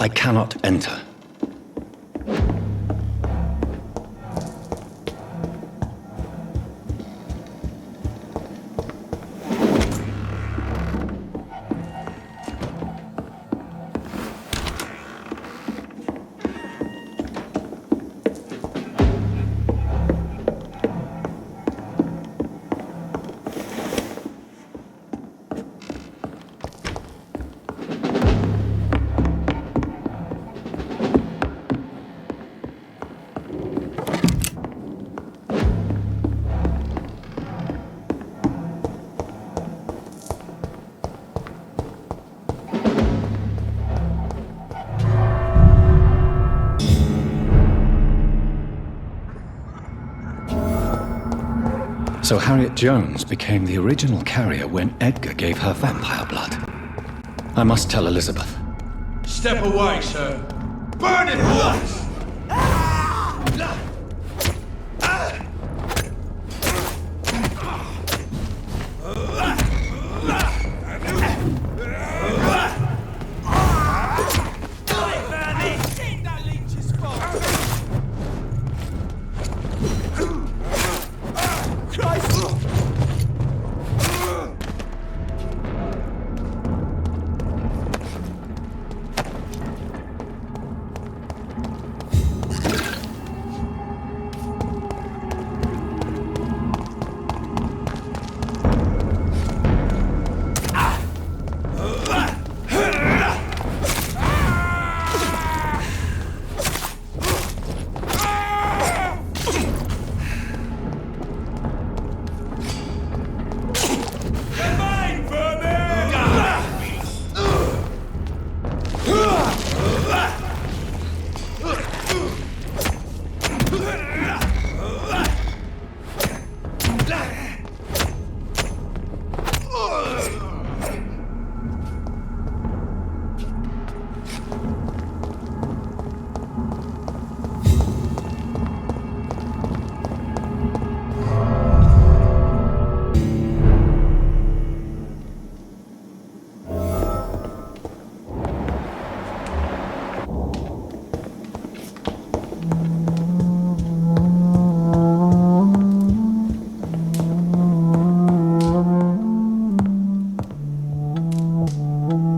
I cannot enter. So Harriet Jones became the original carrier when Edgar gave her vampire blood. I must tell Elizabeth. Step away, sir. Burn it, boys!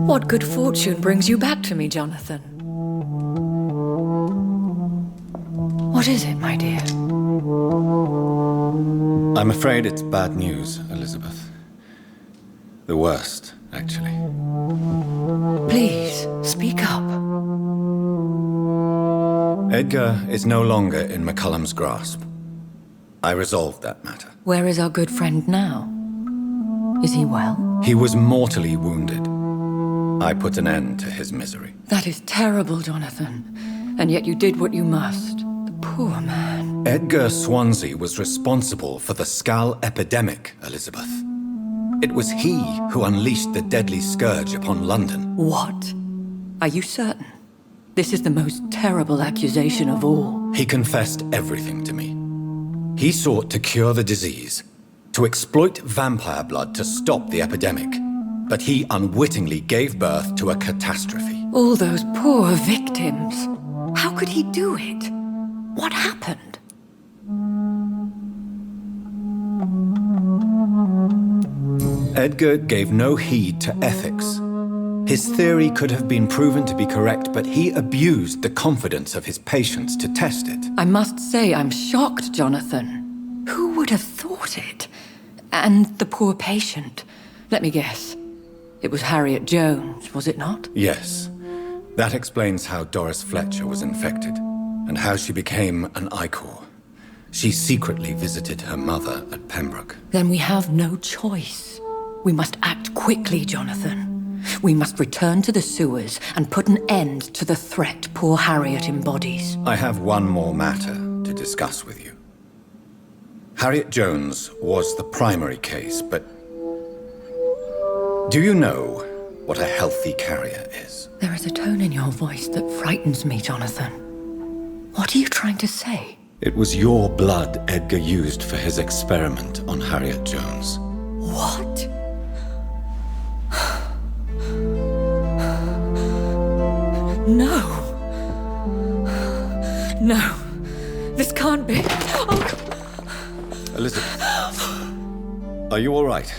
What good fortune brings you back to me, Jonathan? What is it, my dear? I'm afraid it's bad news, Elizabeth. The worst, actually. Please, speak up. Edgar is no longer in McCullum's grasp. I resolved that matter. Where is our good friend now? Is he well? He was mortally wounded. I put an end to his misery. That is terrible, Jonathan. And yet you did what you must. The poor man. Edgar Swansea was responsible for the Skal epidemic, Elizabeth. It was he who unleashed the deadly scourge upon London. What? Are you certain? This is the most terrible accusation of all. He confessed everything to me. He sought to cure the disease, to exploit vampire blood to stop the epidemic. But he unwittingly gave birth to a catastrophe. All those poor victims. How could he do it? What happened? Edgar gave no heed to ethics. His theory could have been proven to be correct, but he abused the confidence of his patients to test it. I must say I'm shocked, Jonathan. Who would have thought it? And the poor patient. Let me guess. It was Harriet Jones, was it not? Yes. That explains how Doris Fletcher was infected, and how she became an Ichor. She secretly visited her mother at Pembroke. Then we have no choice. We must act quickly, Jonathan. We must return to the sewers and put an end to the threat poor Harriet embodies. I have one more matter to discuss with you. Harriet Jones was the primary case, but do you know what a healthy carrier is? There is a tone in your voice that frightens me, Jonathan. What are you trying to say? It was your blood Edgar used for his experiment on Harriet Jones. No. No. This can't be. Oh. Elizabeth. Are you all right?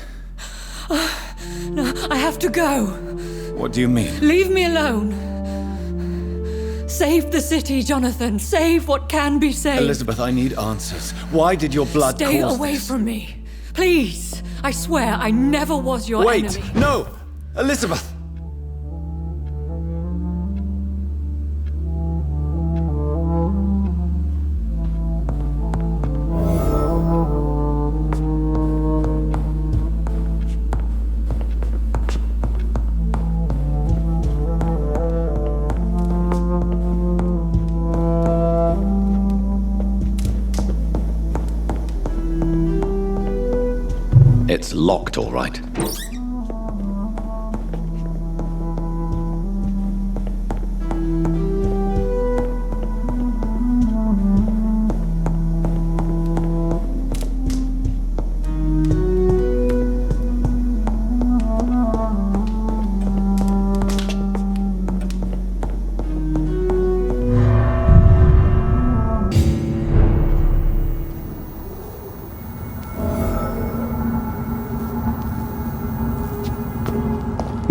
No, I have to go. What do you mean? Leave me alone. Save the city, Jonathan. Save what can be saved. Elizabeth, I need answers. Why did your blood Stay cause away this? from me. Please. I swear I never was your enemy. Wait! No! Elizabeth! It's locked, all right.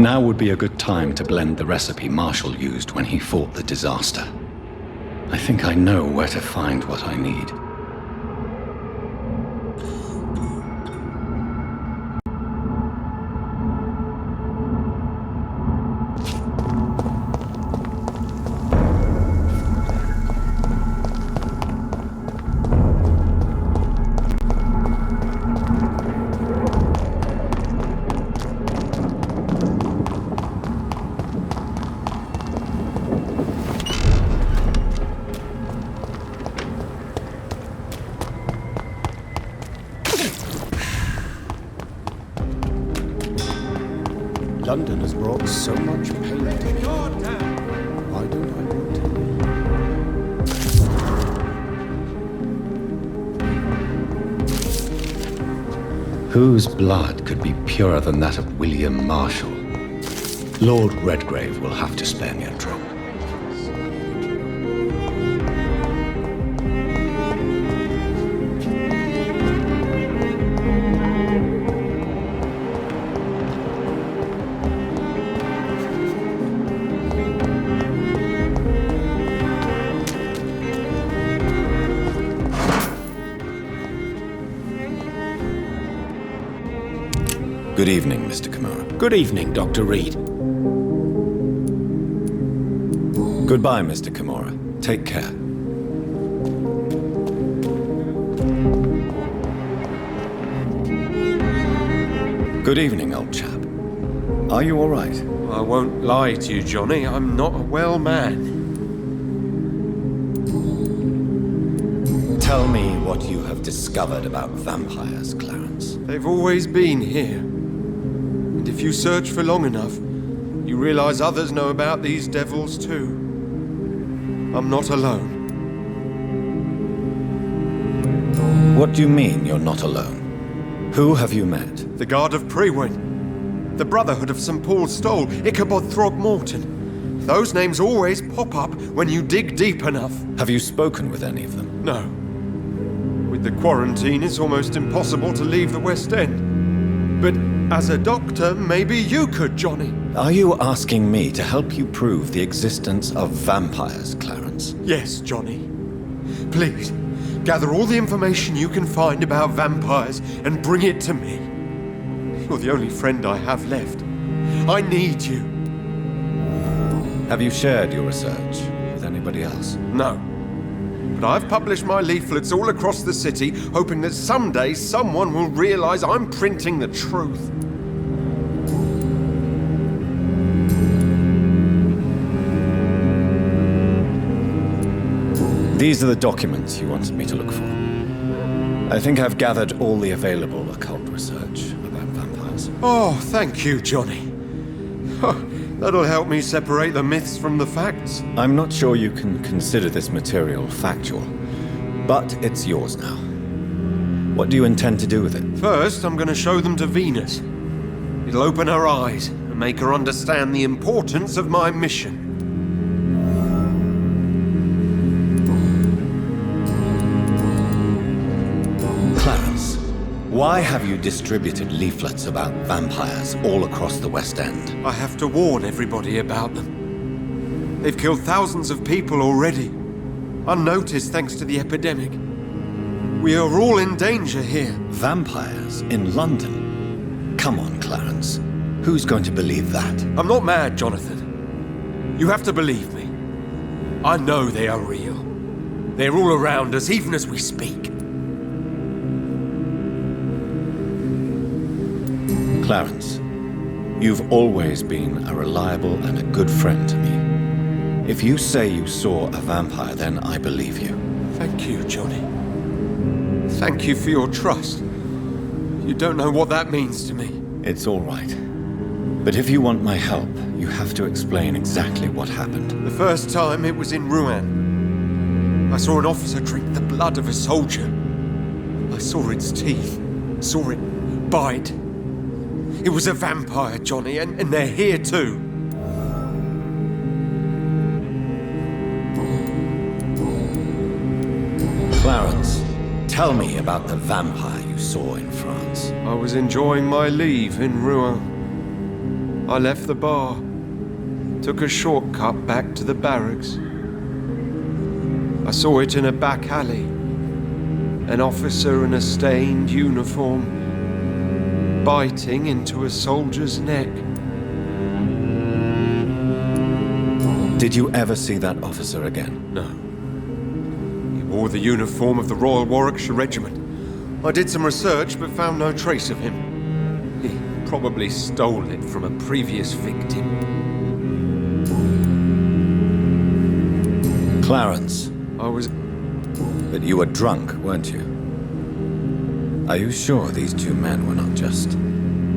Now would be a good time to blend the recipe Marshall used when he fought the disaster. I think I know where to find what I need. London has brought so much pain to me. Why don't I want to? Whose blood could be purer than that of William Marshall? Lord Redgrave will have to spare me a drop. Good evening, Mr. Kimura. Good evening, Dr. Reed. Goodbye, Mr. Kimura. Take care. Good evening, old chap. Are you all right? I won't lie to you, Johnny. I'm not a well man. Tell me what you have discovered about vampires, Clarence. They've always been here. And if you search for long enough, you realize others know about these devils too. I'm not alone. What do you mean you're not alone? Who have you met? The Guard of Prewin. The Brotherhood of St. Paul's Stole. Ichabod Throgmorton. Those names always pop up when you dig deep enough. Have you spoken with any of them? No. With the quarantine, it's almost impossible to leave the West End. But as a doctor, maybe you could, Johnny. Are you asking me to help you prove the existence of vampires, Clarence? Yes, Johnny. Please, gather all the information you can find about vampires and bring it to me. You're the only friend I have left. I need you. Have you shared your research with anybody else? No. But I've published my leaflets all across the city, hoping that someday someone will realize I'm printing the truth. These are the documents you wanted me to look for. I think I've gathered all the available occult research about vampires. Oh, thank you, Johnny. That'll help me separate the myths from the facts. I'm not sure you can consider this material factual, but it's yours now. What do you intend to do with it? First, I'm going to show them to Venus. It'll open her eyes and make her understand the importance of my mission. Why have you distributed leaflets about vampires all across the West End? I have to warn everybody about them. They've killed thousands of people already, unnoticed thanks to the epidemic. We are all in danger here. Vampires in London? Come on, Clarence. Who's going to believe that? I'm not mad, Jonathan. You have to believe me. I know they are real. They're all around us, even as we speak. Clarence, you've always been a reliable and a good friend to me. If you say you saw a vampire, then I believe you. Thank you, Johnny. Thank you for your trust. You don't know what that means to me. It's all right. But if you want my help, you have to explain exactly what happened. The first time it was in Rouen. I saw an officer drink the blood of a soldier. I saw its teeth, saw it bite. It was a vampire, Johnny, and they're here too. Clarence, tell me about the vampire you saw in France. I was enjoying my leave in Rouen. I left the bar, took a shortcut back to the barracks. I saw it in a back alley. An officer in a stained uniform, biting into a soldier's neck. Did you ever see that officer again? No. He wore the uniform of the Royal Warwickshire Regiment. I did some research, but found no trace of him. He probably stole it from a previous victim. Clarence. I was... But you were drunk, weren't you? Are you sure these two men were not just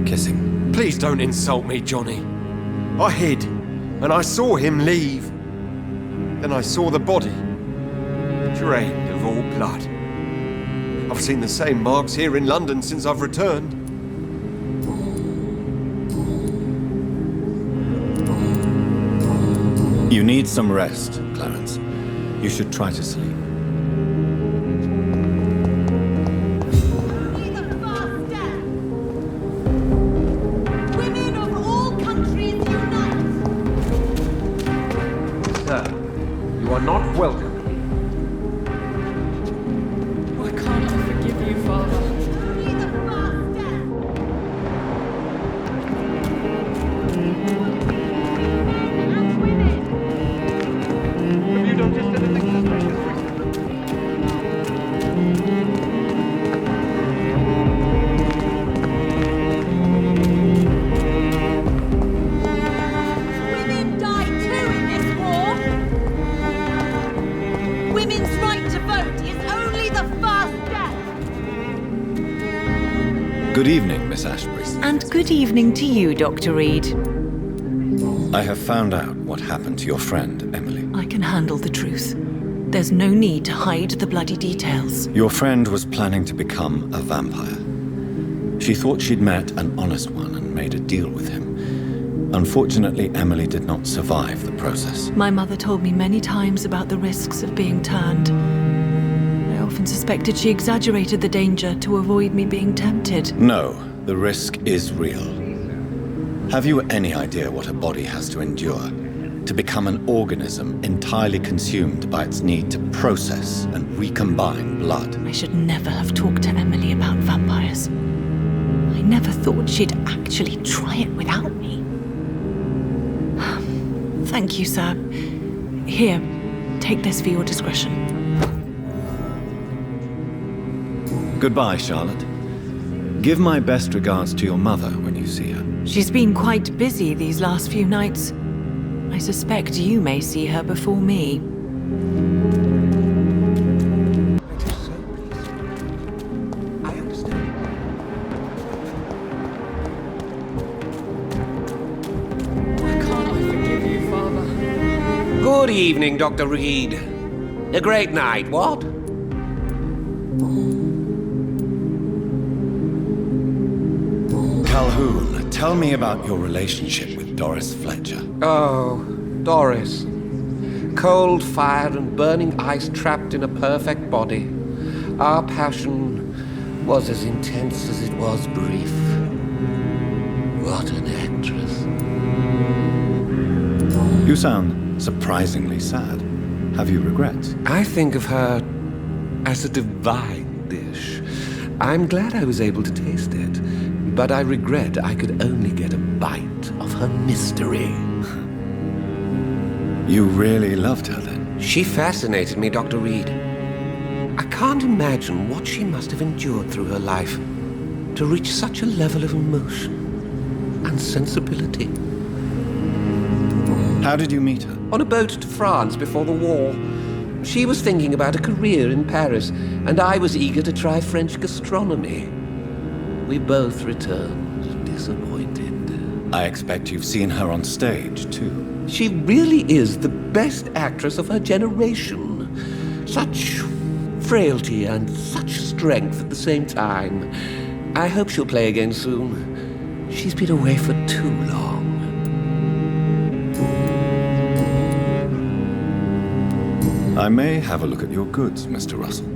kissing? Please don't insult me, Johnny. I hid, and I saw him leave. Then I saw the body, drained of all blood. I've seen the same marks here in London since I've returned. You need some rest, Clarence. You should try to sleep. Only the first step. Women of all countries unite. Sir, you are not welcome. Why can't I forgive you, Father? Only the first step. And women. Have you noticed anything suspicious recently? Women die too in this war. Women's right to vote is only the first step. Good evening, Miss Ashbury. And good evening to you, Dr. Reed. I have found out what happened to your friend, Emily. I can handle the truth. There's no need to hide the bloody details. Your friend was planning to become a vampire. She thought she'd met an honest one and made a deal with him. Unfortunately, Emily did not survive the process. My mother told me many times about the risks of being turned. I often suspected she exaggerated the danger to avoid me being tempted. No, the risk is real. Have you any idea what a body has to endure? To become an organism entirely consumed by its need to process and recombine blood? I should never have talked to Emily about vampires. I never thought she'd actually try it without me. Thank you, sir. Here, take this for your discretion. Goodbye, Charlotte. Give my best regards to your mother when you see her. She's been quite busy these last few nights. I suspect you may see her before me. I understand. Why can't I forgive you, Father? Good evening, Dr. Reed. A great night, what? Calhoun, tell me about your relationship with Doris Fletcher. Oh, Doris. Cold fire and burning ice trapped in a perfect body. Our passion was as intense as it was brief. What an actress. You sound surprisingly sad. Have you regrets? I think of her as a divine dish. I'm glad I was able to taste it, but I regret I could only get a bite of her mystery. You really loved her then? She fascinated me, Dr. Reed. I can't imagine what she must have endured through her life to reach such a level of emotion and sensibility. How did you meet her? On a boat to France before the war. She was thinking about a career in Paris, and I was eager to try French gastronomy. We both returned disappointed. I expect you've seen her on stage, too. She really is the best actress of her generation. Such frailty and such strength at the same time. I hope she'll play again soon. She's been away for too long. I may have a look at your goods, Mr. Russell.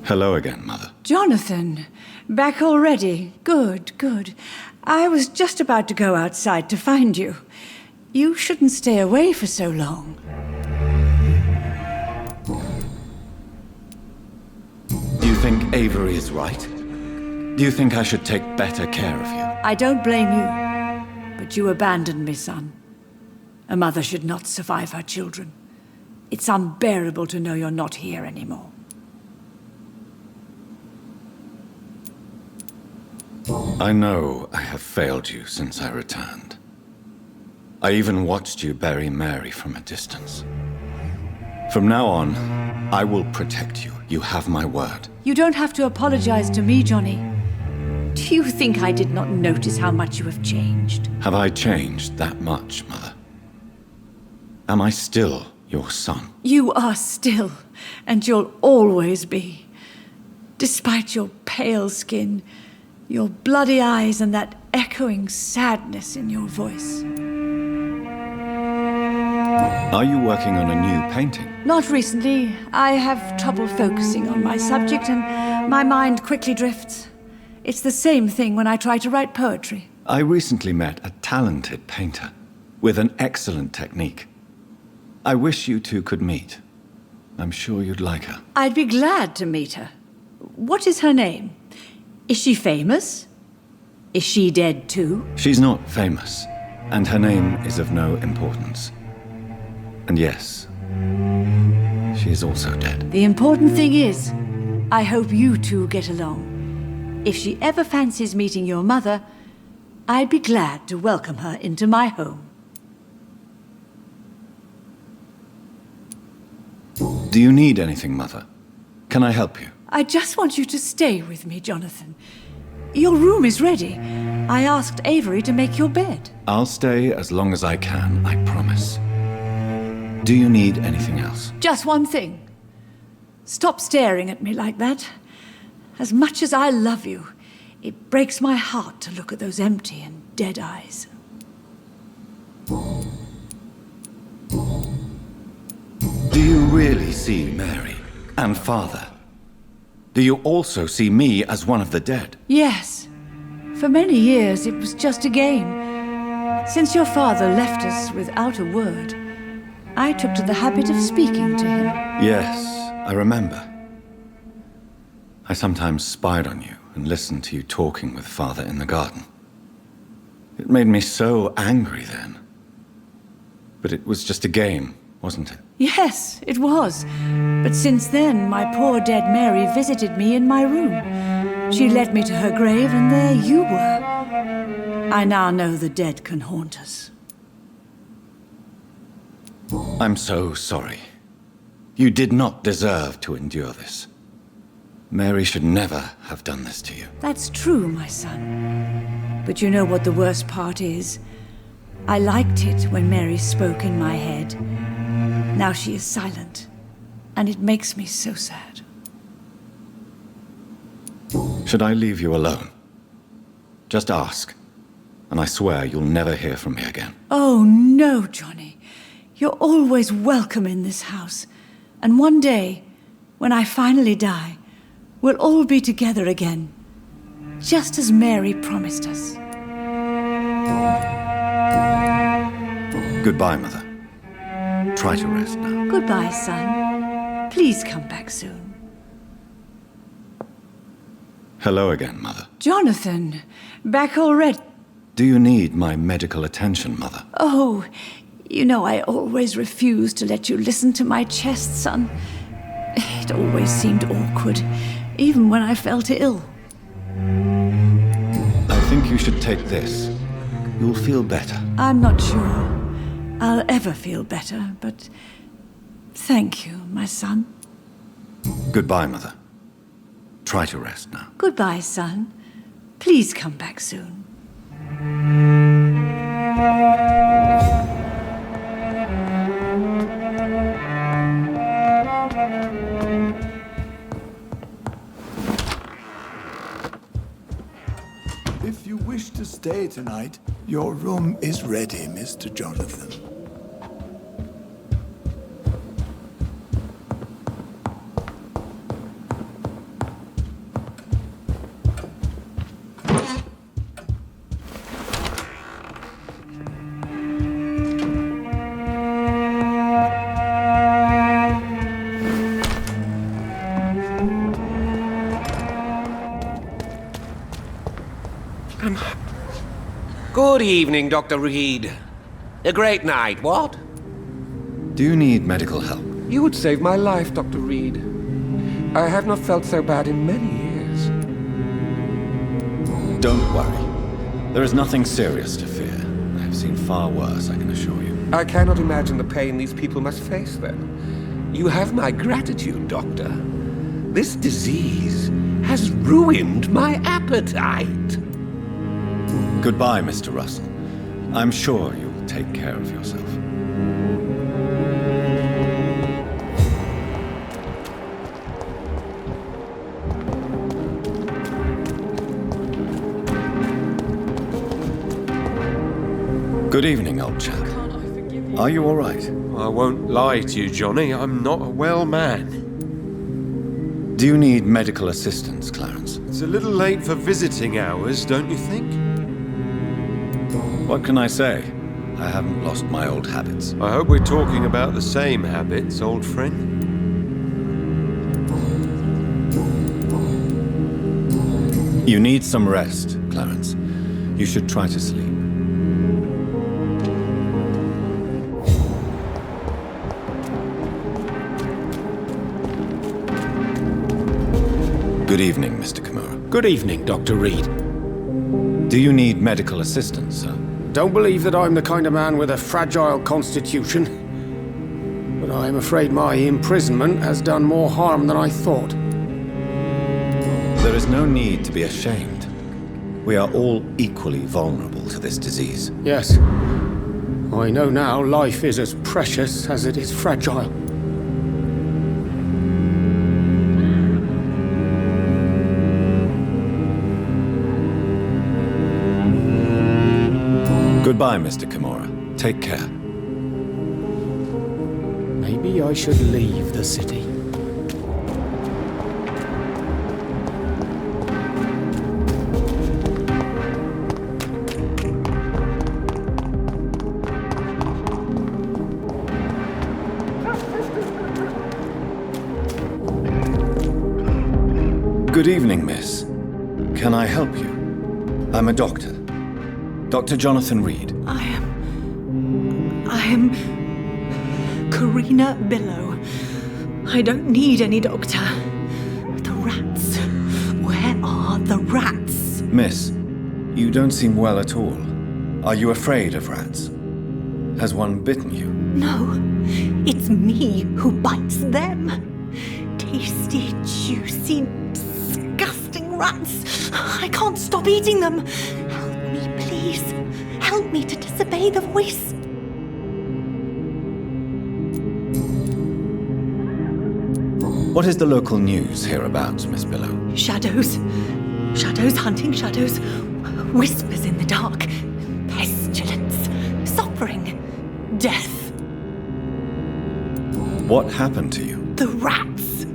Hello again, Mother. Jonathan, back already? Good, good. I was just about to go outside to find you. You shouldn't stay away for so long. Do you think Avery is right? Do you think I should take better care of you? I don't blame you, but you abandoned me, son. A mother should not survive her children. It's unbearable to know you're not here anymore. I know I have failed you since I returned. I even watched you bury Mary from a distance. From now on, I will protect you. You have my word. You don't have to apologize to me, Johnny. Do you think I did not notice how much you have changed? Have I changed that much, Mother? Am I still your son? You are still, and you'll always be. Despite your pale skin, your bloody eyes, and that echoing sadness in your voice. Are you working on a new painting? Not recently. I have trouble focusing on my subject, and my mind quickly drifts. It's the same thing when I try to write poetry. I recently met a talented painter with an excellent technique. I wish you two could meet. I'm sure you'd like her. I'd be glad to meet her. What is her name? Is she famous? Is she dead too? She's not famous, and her name is of no importance. And yes, she is also dead. The important thing is, I hope you two get along. If she ever fancies meeting your mother, I'd be glad to welcome her into my home. Do you need anything, Mother? Can I help you? I just want you to stay with me, Jonathan. Your room is ready. I asked Avery to make your bed. I'll stay as long as I can, I promise. Do you need anything else? Just one thing. Stop staring at me like that. As much as I love you, it breaks my heart to look at those empty and dead eyes. Do you really see Mary and Father? Do you also see me as one of the dead? Yes. For many years, it was just a game. Since your father left us without a word, I took to the habit of speaking to him. Yes, I remember. I sometimes spied on you and listened to you talking with Father in the garden. It made me so angry then. But it was just a game, wasn't it? Yes, it was. But since then, my poor dead Mary visited me in my room. She led me to her grave, and there you were. I now know the dead can haunt us. I'm so sorry. You did not deserve to endure this. Mary should never have done this to you. That's true, my son. But you know what the worst part is? I liked it when Mary spoke in my head. Now she is silent, and it makes me so sad. Should I leave you alone? Just ask, and I swear you'll never hear from me again. Oh, no, Johnny. You're always welcome in this house. And one day, when I finally die, we'll all be together again, just as Mary promised us. Goodbye, Mother. Try to rest now. Goodbye, son. Please come back soon. Hello again, Mother. Jonathan, back already. Do you need my medical attention, Mother? Oh, you know I always refused to let you listen to my chest, son. It always seemed awkward, even when I felt ill. I think you should take this. You'll feel better. I'm not sure I'll ever feel better, but thank you, my son. Goodbye, Mother. Try to rest now. Goodbye, son. Please come back soon. If you wish to stay tonight, your room is ready, Mr. Jonathan. Good evening, Dr. Reed. A great night, what? Do you need medical help? You would save my life, Dr. Reed. I have not felt so bad in many years. Don't worry. There is nothing serious to fear. I have seen far worse, I can assure you. I cannot imagine the pain these people must face then. You have my gratitude, Doctor. This disease has ruined my appetite. Goodbye, Mr. Russell. I'm sure you will take care of yourself. Good evening, old chap. Are you all right? I won't lie to you, Johnny. I'm not a well man. Do you need medical assistance, Clarence? It's a little late for visiting hours, don't you think? What can I say? I haven't lost my old habits. I hope we're talking about the same habits, old friend. You need some rest, Clarence. You should try to sleep. Good evening, Mr. Kimura. Good evening, Dr. Reed. Do you need medical assistance, sir? Don't believe that I'm the kind of man with a fragile constitution, but I am afraid my imprisonment has done more harm than I thought. There is no need to be ashamed. We are all equally vulnerable to this disease. Yes. I know now life is as precious as it is fragile. Goodbye, Mr. Kimura. Take care. Maybe I should leave the city. Good evening, miss. Can I help you? I'm a doctor. Dr. Jonathan Reed. I am Karina Billow. I don't need any doctor. The rats. Where are the rats? Miss, you don't seem well at all. Are you afraid of rats? Has one bitten you? No, it's me who bites them. Tasty, juicy, disgusting rats. I can't stop eating them. Help me, please. Help me to disobey the voice. What is the local news hereabouts, Miss Billow? Shadows. Shadows hunting shadows. Whispers in the dark. Pestilence. Suffering. Death. What happened to you? The rats.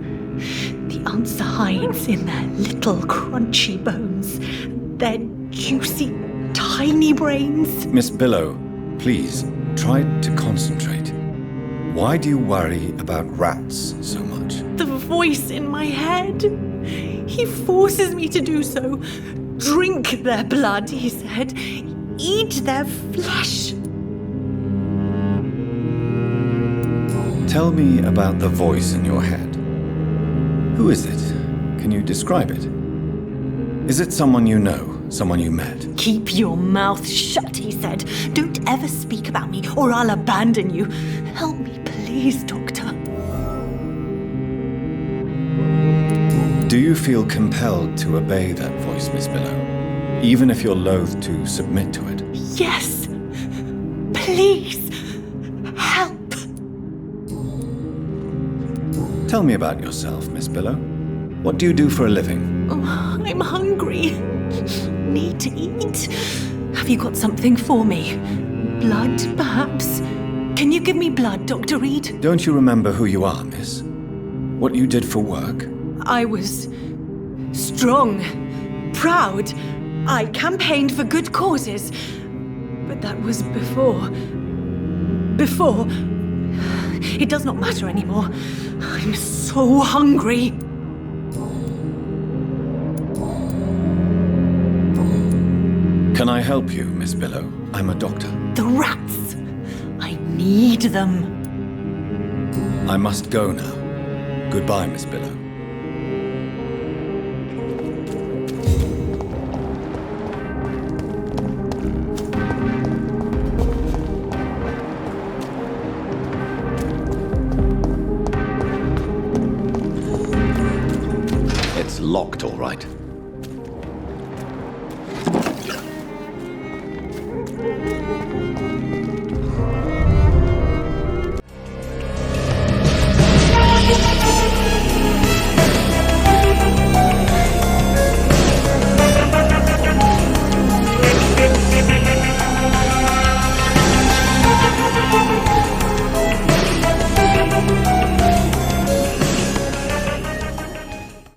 The answer hides in their little crunchy bones. Their juicy, tiny brains. Miss Billow, please, try to concentrate. Why do you worry about rats so much? The voice in my head. He forces me to do so. Drink their blood, he said. Eat their flesh. Tell me about the voice in your head. Who is it? Can you describe it? Is it someone you know, someone you met? Keep your mouth shut, he said. Don't ever speak about me, or I'll abandon you. Help me, please, Doctor. Do you feel compelled to obey that voice, Miss Billow? Even if you're loath to submit to it? Yes. Please. Help. Tell me about yourself, Miss Billow. What do you do for a living? Oh, I'm hungry. Need to eat. Have you got something for me? Blood, perhaps? Can you give me blood, Dr. Reed? Don't you remember who you are, miss? What you did for work? I was strong, proud. I campaigned for good causes. But that was before. Before. It does not matter anymore. I'm so hungry. Can I help you, Miss Billow? I'm a doctor. The rats! I need them. I must go now. Goodbye, Miss Billow. It's locked, all right.